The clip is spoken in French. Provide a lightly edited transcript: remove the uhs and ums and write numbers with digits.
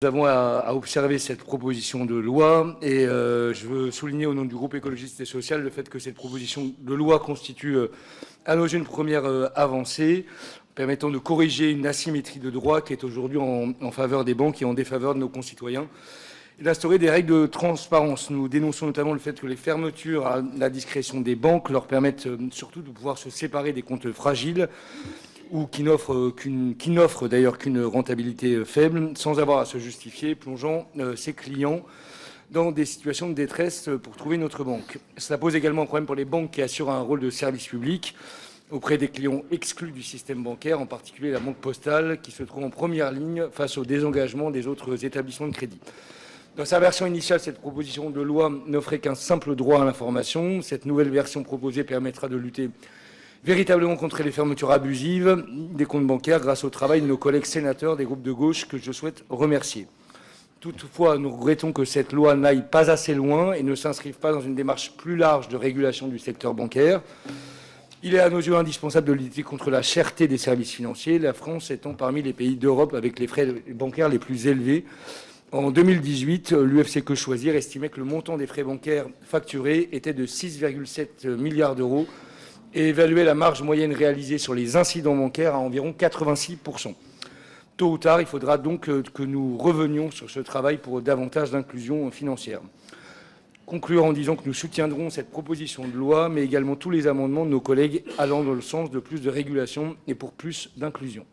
Nous avons à observer cette proposition de loi et je veux souligner au nom du groupe écologiste et social le fait que cette proposition de loi constitue à nos yeux une première avancée permettant de corriger une asymétrie de droit qui est aujourd'hui en faveur des banques et en défaveur de nos concitoyens et d'instaurer des règles de transparence. Nous dénonçons notamment le fait que les fermetures à la discrétion des banques leur permettent surtout de pouvoir se séparer des comptes fragiles ou qui n'offre d'ailleurs qu'une rentabilité faible, sans avoir à se justifier, plongeant ses clients dans des situations de détresse pour trouver une autre banque. Cela pose également un problème pour les banques qui assurent un rôle de service public auprès des clients exclus du système bancaire, en particulier la banque postale, qui se trouve en première ligne face au désengagement des autres établissements de crédit. Dans sa version initiale, cette proposition de loi n'offrait qu'un simple droit à l'information. Cette nouvelle version proposée permettra de lutter véritablement contre les fermetures abusives des comptes bancaires grâce au travail de nos collègues sénateurs des groupes de gauche que je souhaite remercier. Toutefois, nous regrettons que cette loi n'aille pas assez loin et ne s'inscrive pas dans une démarche plus large de régulation du secteur bancaire. Il est à nos yeux indispensable de lutter contre la cherté des services financiers, la France étant parmi les pays d'Europe avec les frais bancaires les plus élevés. En 2018, l'UFC Que Choisir estimait que le montant des frais bancaires facturés était de 6,7 milliards d'euros et évaluer la marge moyenne réalisée sur les incidents bancaires à environ 86%. Tôt ou tard, il faudra donc que nous revenions sur ce travail pour davantage d'inclusion financière. Conclure en disant que nous soutiendrons cette proposition de loi, mais également tous les amendements de nos collègues allant dans le sens de plus de régulation et pour plus d'inclusion.